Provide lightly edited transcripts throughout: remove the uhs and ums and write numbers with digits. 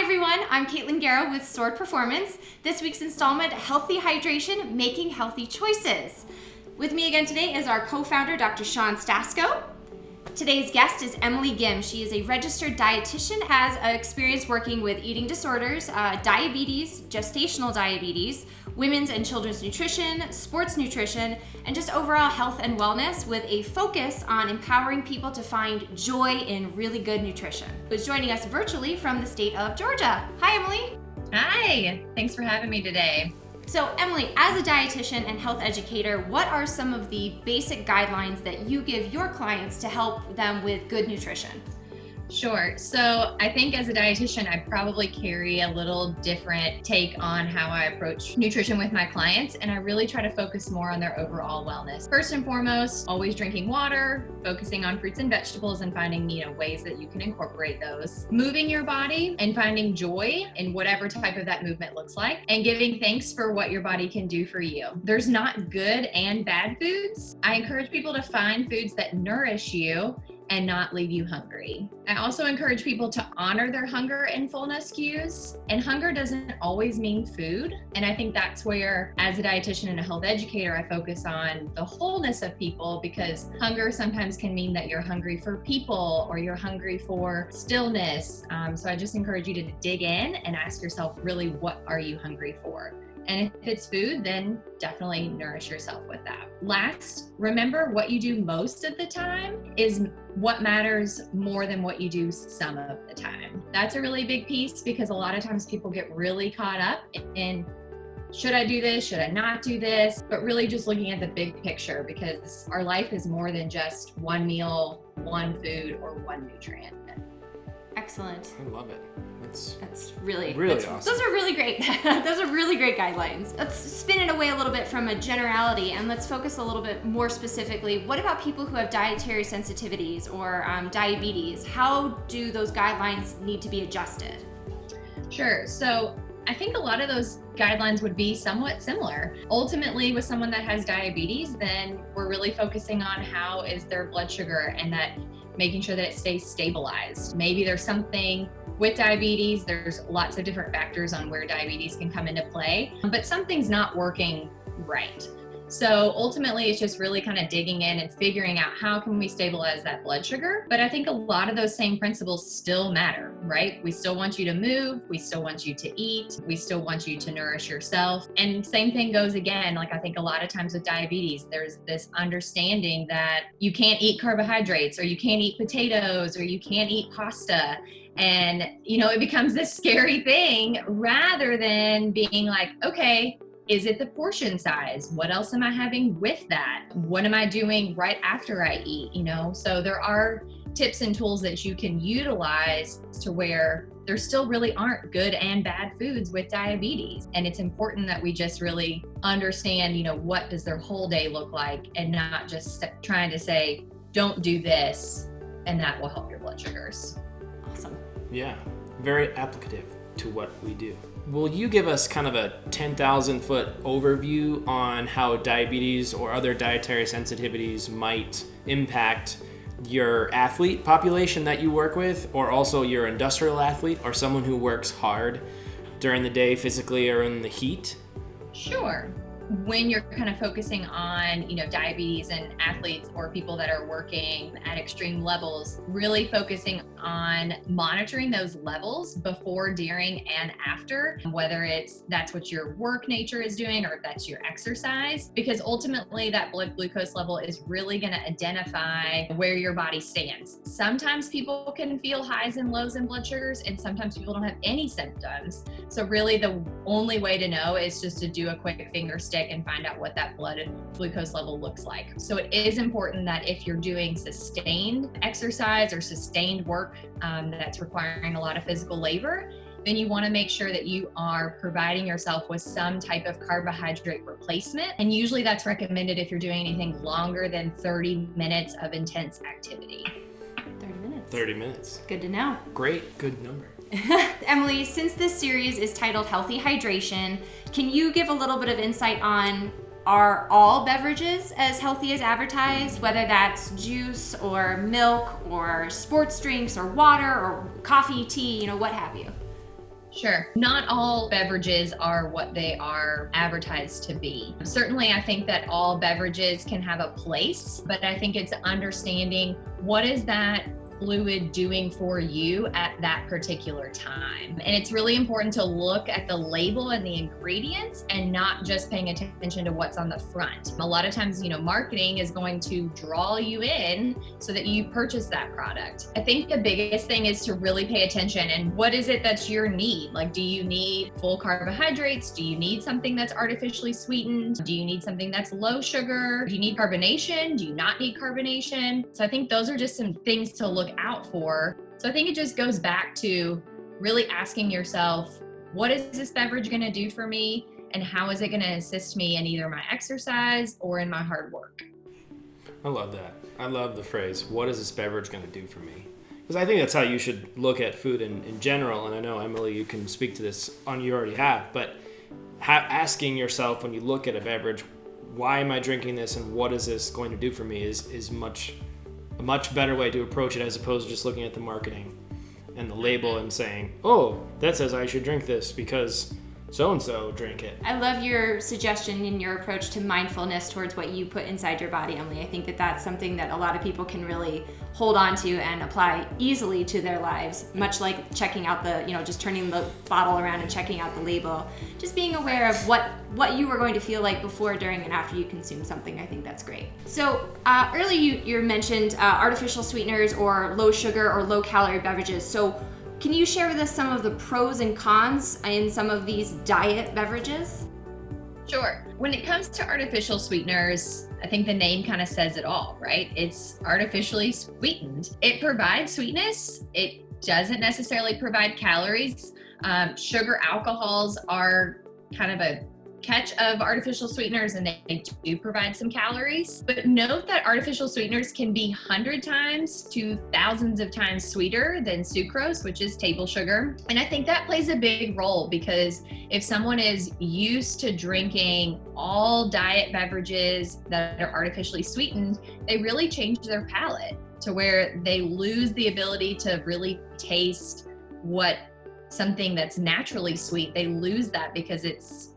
everyone, I'm Caitlin Garrow with Sword Performance. This week's installment, Healthy Hydration, Making Healthy Choices. With me again today is our co-founder, Dr. Sean Stasko. Today's guest is Emily Gimm. She is a registered dietitian, has experience working with eating disorders, diabetes, gestational diabetes, women's and children's nutrition, sports nutrition, and just overall health and wellness with a focus on empowering people to find joy in really good nutrition. Who's joining us virtually from the state of Georgia. Hi, Emily. Hi, thanks for having me today. So Emily, as a dietitian and health educator, what are some of the basic guidelines that you give your clients to help them with good nutrition? Sure. So I think as a dietitian, I probably carry a little different take on how I approach nutrition with my clients, and I really try to focus more on their overall wellness. First and foremost, always drinking water, focusing on fruits and vegetables and finding, ways that you can incorporate those. Moving your body and finding joy in whatever type of that movement looks like, and giving thanks for what your body can do for you. There's not good and bad foods. I encourage people to find foods that nourish you and not leave you hungry. I also encourage people to honor their hunger and fullness cues. And hunger doesn't always mean food. And I think that's where, as a dietitian and a health educator, I focus on the wholeness of people, because hunger sometimes can mean that you're hungry for people or you're hungry for stillness. So I just encourage you to dig in and ask yourself, really, what are you hungry for? And if it's food, then definitely nourish yourself with that. Last, remember what you do most of the time is what matters more than what you do some of the time. That's a really big piece, because a lot of times people get really caught up in, should I do this? Should I not do this? But really just looking at the big picture, because our life is more than just one meal, one food, or one nutrient. Excellent. I love it. That's really awesome. Those are really great. Those are really great guidelines. Let's spin it away a little bit from a generality and let's focus a little bit more specifically. What about people who have dietary sensitivities or diabetes? How do those guidelines need to be adjusted? Sure. So I think a lot of those guidelines would be somewhat similar. Ultimately, with someone that has diabetes, then we're really focusing on how is their blood sugar and that making sure that it stays stabilized. Maybe there's something with diabetes, there's lots of different factors on where diabetes can come into play, but something's not working right. So ultimately, it's just really kind of digging in and figuring out how can we stabilize that blood sugar. But I think a lot of those same principles still matter, right? We still want you to move. We still want you to eat. We still want you to nourish yourself. And same thing goes again, like I think a lot of times with diabetes, there's this understanding that you can't eat carbohydrates, or you can't eat potatoes, or you can't eat pasta. And, it becomes this scary thing rather than being like, okay, is it the portion size? What else am I having with that? What am I doing right after I eat? So there are tips and tools that you can utilize to where there still really aren't good and bad foods with diabetes. And it's important that we just really understand, what does their whole day look like, and not just trying to say, don't do this, and that will help your blood sugars. Awesome. Yeah, very applicative to what we do. Will you give us kind of a 10,000 foot overview on how diabetes or other dietary sensitivities might impact your athlete population that you work with, or also your industrial athlete or someone who works hard during the day physically or in the heat? Sure. When you're kind of focusing on, diabetes and athletes or people that are working at extreme levels, really focusing on monitoring those levels before, during, and after, whether that's what your work nature is doing or if that's your exercise, because ultimately that blood glucose level is really going to identify where your body stands. Sometimes people can feel highs and lows in blood sugars, and sometimes people don't have any symptoms. So really the only way to know is just to do a quick finger stick and find out what that blood glucose level looks like. So it is important that if you're doing sustained exercise or sustained work that's requiring a lot of physical labor, then you want to make sure that you are providing yourself with some type of carbohydrate replacement. And usually that's recommended if you're doing anything longer than 30 minutes of intense activity. 30 minutes. 30 minutes. Good to know. Great, good number. Emily, since this series is titled Healthy Hydration, can you give a little bit of insight on, are all beverages as healthy as advertised, whether that's juice or milk or sports drinks or water or coffee, tea, what have you? Sure. Not all beverages are what they are advertised to be. Certainly, I think that all beverages can have a place, but I think it's understanding what is that fluid doing for you at that particular time. And it's really important to look at the label and the ingredients and not just paying attention to what's on the front. A lot of times, marketing is going to draw you in so that you purchase that product. I think the biggest thing is to really pay attention and what is it that's your need? Like, do you need full carbohydrates? Do you need something that's artificially sweetened? Do you need something that's low sugar? Do you need carbonation? Do you not need carbonation? So I think those are just some things to look out for. So I think it just goes back to really asking yourself, what is this beverage going to do for me? And how is it going to assist me in either my exercise or in my hard work? I love that. I love the phrase, what is this beverage going to do for me? Because I think that's how you should look at food in general. And I know, Emily, you can speak to this you already have, but asking yourself when you look at a beverage, why am I drinking this and what is this going to do for me is a much better way to approach it, as opposed to just looking at the marketing and the label and saying, oh, that says I should drink this because so-and-so drank it. I love your suggestion and your approach to mindfulness towards what you put inside your body, Emily. I think that that's something that a lot of people can really hold on to and apply easily to their lives, much like checking out just turning the bottle around and checking out the label. Just being aware of what you are going to feel like before, during, and after you consume something. I think that's great. So earlier you mentioned artificial sweeteners or low sugar or low calorie beverages. So can you share with us some of the pros and cons in some of these diet beverages? Sure. When it comes to artificial sweeteners, I think the name kind of says it all, right? It's artificially sweetened. It provides sweetness. It doesn't necessarily provide calories. Sugar alcohols are kind of a catch of artificial sweeteners, and they do provide some calories. But note that artificial sweeteners can be 100 times to thousands of times sweeter than sucrose, which is table sugar. And I think that plays a big role, because if someone is used to drinking all diet beverages that are artificially sweetened, they really change their palate to where they lose the ability to really taste what something that's naturally sweet. They lose that because it's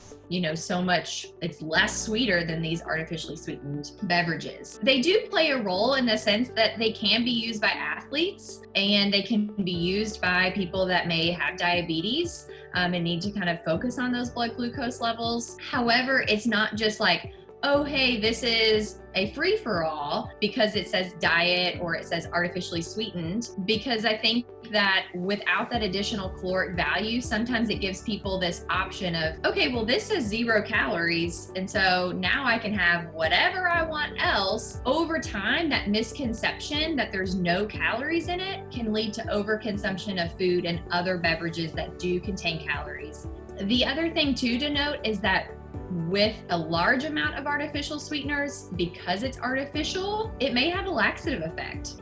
so much, it's less sweeter than these artificially sweetened beverages. They do play a role in the sense that they can be used by athletes, and they can be used by people that may have diabetes and need to kind of focus on those blood glucose levels. However, it's not just like, oh, hey, this is a free-for-all because it says diet or it says artificially sweetened, because I think that without that additional caloric value, sometimes it gives people this option of, okay, well, this says 0 calories, and so now I can have whatever I want else. Over time, that misconception that there's no calories in it can lead to overconsumption of food and other beverages that do contain calories. The other thing too to note is that with a large amount of artificial sweeteners, because it's artificial, it may have a laxative effect.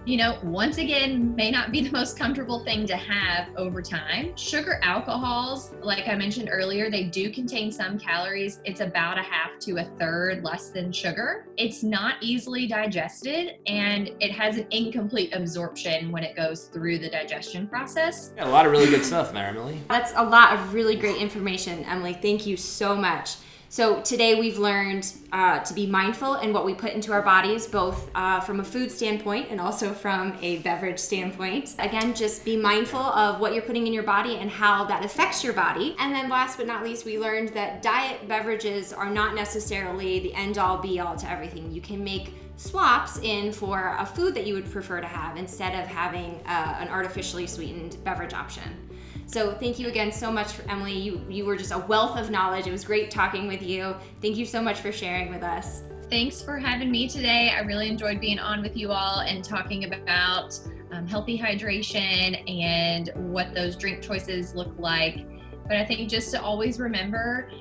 Once again, may not be the most comfortable thing to have over time. Sugar alcohols, like I mentioned earlier, they do contain some calories. It's about a half to a third less than sugar. It's not easily digested, and it has an incomplete absorption when it goes through the digestion process. Yeah, a lot of really good stuff there, Emily. That's a lot of really great information, Emily. Thank you so much. So today we've learned to be mindful in what we put into our bodies, both from a food standpoint and also from a beverage standpoint. Again, just be mindful of what you're putting in your body and how that affects your body. And then last but not least, we learned that diet beverages are not necessarily the end-all be-all to everything. You can make swaps in for a food that you would prefer to have instead of having an artificially sweetened beverage option. So thank you again so much, Emily. You were just a wealth of knowledge. It was great talking with you. Thank you so much for sharing with us. Thanks for having me today. I really enjoyed being on with you all and talking about healthy hydration and what those drink choices look like. But I think just to always remember,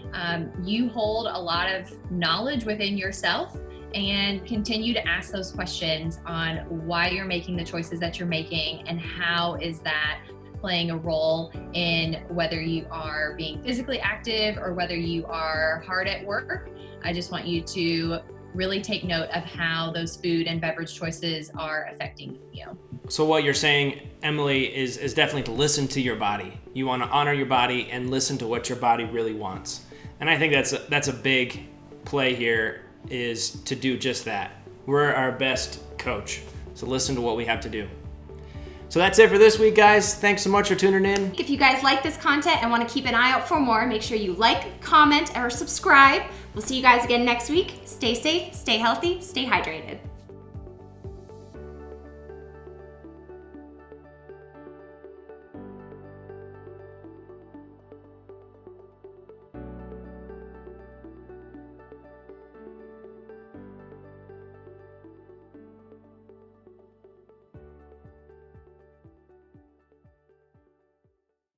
you hold a lot of knowledge within yourself, and continue to ask those questions on why you're making the choices that you're making and how is that playing a role in whether you are being physically active or whether you are hard at work. I just want you to really take note of how those food and beverage choices are affecting you. So what you're saying, Emily, is definitely to listen to your body. You want to honor your body and listen to what your body really wants. And I think that's a big play here, is to do just that. We're our best coach, so listen to what we have to do. So that's it for this week, guys. Thanks so much for tuning in. If you guys like this content and want to keep an eye out for more, make sure you like, comment, or subscribe. We'll see you guys again next week. Stay safe, stay healthy, stay hydrated.